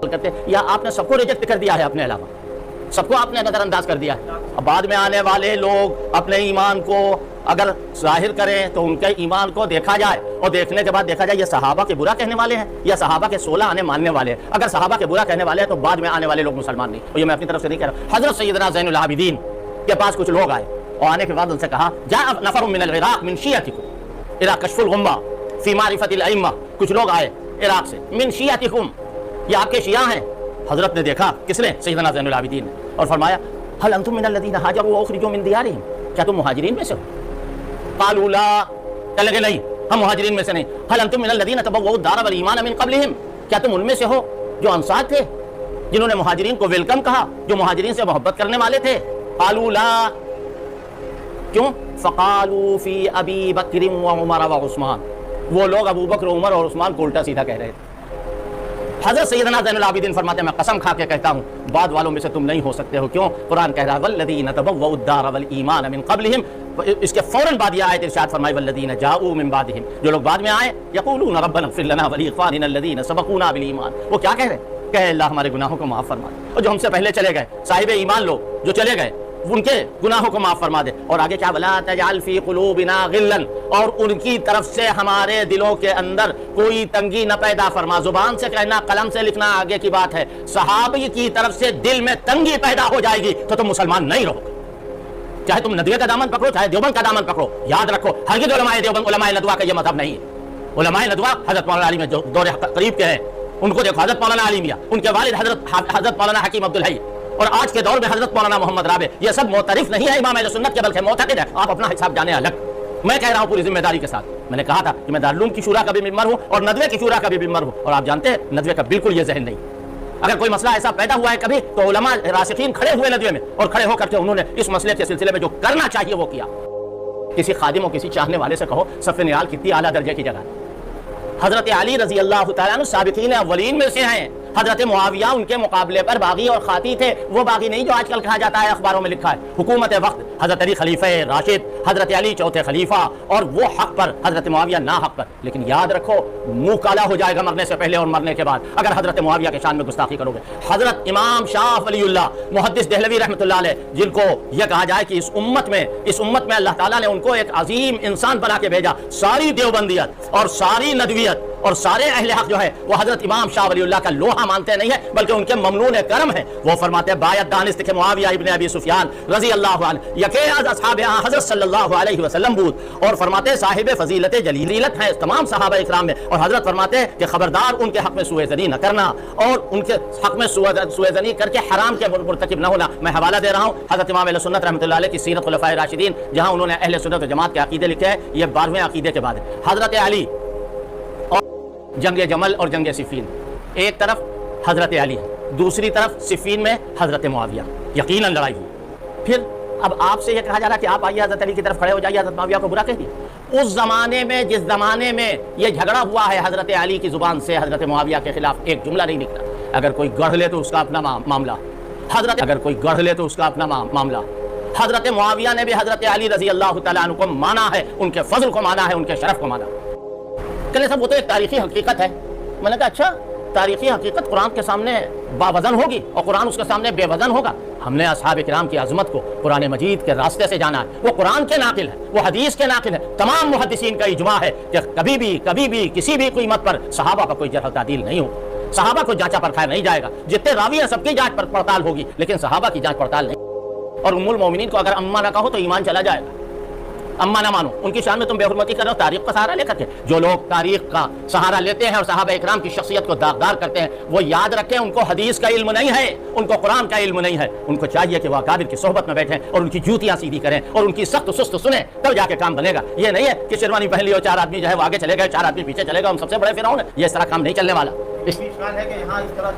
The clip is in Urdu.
کرتے یا آپ نے سب کو ریجیکٹ کر دیا ہے اپنے علاوہ، سب کو آپ نے نظر انداز کر دیا ہے. اب بعد میں آنے والے لوگ اپنے ایمان کو اگر ظاہر کریں تو ان کے ایمان کو دیکھا جائے اور دیکھنے کے بعد دیکھا جائے یہ صحابہ کے برا کہنے والے ہیں یا صحابہ کے 16 آنے ماننے والے ہیں. اگر صحابہ کے برا کہنے والے ہیں تو بعد میں آنے والے لوگ مسلمان نہیں. اور یہ میں اپنی طرف سے نہیں کہہ رہا. حضرت سیدنا زین العابدین کے پاس کچھ لوگ آئے اور آنے کے بعد ان سے کہا جاء نفر من العراق من شیعتکم الى کشف الغمہ فی معرفت الائمہ. کچھ لوگ آئے عراق سے من شیعتکم، یہ آپ کے شیعہ ہیں. حضرت نے دیکھا، کس نے؟ سیدنا زین العابدین نے، اور فرمایا هل انتم من الذين هاجروا واخرجوا من ديارهم، کیا تم مہاجرین میں سے ہو؟ قالوا لا، کہنے لگے نہیں ہم مہاجرین میں سے نہیں. هل انتم من الذين تبوؤوا الدار والايمان من قبلهم، کیا تم ان میں سے ہو جو انصار تھے، جنہوں نے مہاجرین کو ویلکم کہا، جو مہاجرین سے محبت کرنے والے تھے؟ قالوا لا، کیوں؟ فقالوا في ابي بکر وعمر وعثمان، وہ لوگ ابو بکر، عمر اور عثمان کو الٹا سیدھا کہہ رہے تھے. حضرت سیدنا زین العابدین فرماتے ہیں میں قسم کھا کے کہتا ہوں بعد والوں میں سے تم نہیں ہو سکتے ہو. کیوں؟ قرآن کہہ رہا ہے والذین تبوؤا الدار والایمان من قبلہم. اس کے فوراً بعد یہ آیت ارشاد فرمائی والذین جاؤوا من بعدہم، جو لوگ بعد میں آئے یقولون ربنا اغفر لنا ولاخواننا الذین سبقونا بالایمان. وہ کیا کہہ رہے ہیں؟ کہ اللہ ہمارے گناہوں کو معاف فرما دے، اور جو ہم سے پہلے چلے گئے صاحب ایمان لوگ جو چلے گئے ان کے گناہوں کو معاف فرما دے. اور آگے کیا ولا تجعل فی قلوبنا غلا، اور ان کی طرف سے ہمارے دلوں کے اندر کوئی تنگی نہ پیدا فرما. زبان سے کہنا، قلم سے لکھنا آگے کی بات ہے. صحابی کی طرف سے دل میں تنگی پیدا ہو جائے گی تو تم مسلمان نہیں رہو گے. چاہے تم ندوے کا دامن پکڑو، چاہے دیوبند کا دامن پکڑو. یاد رکھو ہرگز علماء دیوبند، علماء ندوہ کا یہ مذہب نہیں ہے. علماء ندوہ حضرت مولانا علی میں جو دور قریب کے ہیں ان کو دیکھو، حضرت مولانا علی میاں، ان کے والد حضرت مولانا حکیم عبدالحی، اور آج کے دور میں حضرت مولانا محمد رابع، یہ سب معترف نہیں ہے امام اہل سنت کے بلکہ معتقد ہے. آپ اپنا حساب جانے الگ. میں کہہ رہا ہوں پوری ذمہ داری کے ساتھ، میں نے کہا تھا کہ میں دارالعلوم کی شورا کا بھی ممبر ہوں اور ندوے کی شورا کا بھی ممبر ہوں، اور آپ جانتے ہیں ندوے کا بالکل یہ ذہن نہیں. اگر کوئی مسئلہ ایسا پیدا ہوا ہے کبھی تو علماء راسخین کھڑے ہوئے ندوے میں، اور کھڑے ہو کر کے انہوں نے اس مسئلے کے سلسلے میں جو کرنا چاہیے وہ کیا. کسی خادم و کسی چاہنے والے سے کہو صف نعال کتنی اعلیٰ درجے کی جگہ ہے. حضرت علی رضی اللہ تعالیٰ عنہ سابقین اولین میں سے ہیں. حضرت معاویہ ان کے مقابلے پر باغی اور خاطی تھے. وہ باغی نہیں جو آج کل کہا جاتا ہے، اخباروں میں لکھا ہے. حکومت وقت حضرت علی خلیفہ راشد، حضرت علی چوتھے خلیفہ، اور وہ حق پر، حضرت معاویہ نا حق پر. لیکن یاد رکھو منہ کالا ہو جائے گا مرنے سے پہلے اور مرنے کے بعد اگر حضرت معاویہ کے شان میں گستاخی کرو گے. حضرت امام شاہ ولی اللہ محدث دہلوی رحمۃ اللہ علیہ، جن کو یہ کہا جائے کہ اس امت میں اللہ تعالیٰ نے ان کو ایک عظیم انسان بنا کے بھیجا. ساری دیوبندیت اور ساری ندویت اور سارے اہل حق جو ہے وہ حضرت امام شاہ ولی اللہ کا لوہا مانتے نہیں ہیں بلکہ ان کے ممنون کرم ہیں. وہ فرماتے ہیں بایت دانست کے معاویہ ابن ابی سفیان رضی اللہ عنہ یکے از اصحاب حضرت صلی اللہ علیہ وسلم بود، اور فرماتے ہیں صاحب فضیلت جلیلت ہیں تمام صحابہ اکرام میں. اور حضرت فرماتے ہیں کہ خبردار ان کے حق میں سوء ظنی نہ کرنا اور ان کے حق میں سوء ظنی کر کے حرام کے مرتکب نہ ہونا. میں حوالہ دے رہا ہوں حضرت امام اہل سنت رحمۃ اللہ علیہ کی سیرت خلفائے راشدین، جہاں انہوں نے اہل سنت و جماعت کے عقیدے لکھے ہیں. یہ 12ویں عقیدے کے بعد ہے. حضرت علی اور جنگ جمل اور جنگ صفین، ایک طرف حضرت علی، دوسری طرف صفین میں حضرت معاویہ. یقیناً لڑائی ہوئی. پھر اب آپ سے یہ کہا جا رہا کہ آپ آئیے حضرت علی کی طرف کھڑے ہو جائیے، حضرت معاویہ کو برا کہہ دیے. اس زمانے میں جس زمانے میں یہ جھگڑا ہوا ہے حضرت علی کی زبان سے حضرت معاویہ کے خلاف ایک جملہ نہیں نکلا. اگر کوئی گڑھ لے تو اس کا اپنا معاملہ. حضرت معاویہ نے بھی حضرت علی رضی اللہ تعالیٰ عنہ کو مانا ہے، ان کے فضل کو مانا ہے، ان کے شرف کو مانا. کہ صاحب وہ تو ایک تاریخی حقیقت ہے. میں نے کہا اچھا تاریخی حقیقت قرآن کے سامنے باوزن ہوگی اور قرآن اس کے سامنے بے وزن ہوگا. ہم نے اصحاب کرام کی عظمت کو قرآن مجید کے راستے سے جانا ہے. وہ قرآن کے ناقل ہے، وہ حدیث کے ناقل ہے. تمام محدثین کا اجماع ہے کہ کبھی بھی کسی بھی قیمت پر صحابہ پر کوئی جرح و تعدیل نہیں ہوگی. صحابہ کو جانچا پرکھایا نہیں جائے گا. جتنے راوی ہیں سب کی جانچ پڑتال ہوگی لیکن صحابہ کی جانچ پڑتال نہیں. اور ام المومنین کو اگر اماں نہ کہو تو ایمان چلا جائے گا. اماں نہ مانو، ان کی شان میں تم بے حرمتی کر رہے ہو تاریخ کا سہارا لے کر کے. جو لوگ تاریخ کا سہارا لیتے ہیں اور صحابہ اکرام کی شخصیت کو داغدار کرتے ہیں وہ یاد رکھیں ان کو حدیث کا علم نہیں ہے، ان کو قرآن کا علم نہیں ہے. ان کو چاہیے کہ وہ اکابر کی صحبت میں بیٹھیں اور ان کی جوتیاں سیدھی کریں اور ان کی سخت سست سنیں، تب جا کے کام بنے گا. یہ نہیں ہے کہ شیروانی پہن لی اور 4 آدمی جو ہے وہ آگے چلے گئے، 4 آدمی پیچھے چلے گئے، ہم سب سے بڑے فرعون ہیں. یہ اس طرح کام نہیں چلنے والا. ہے کہ یہاں اس طرح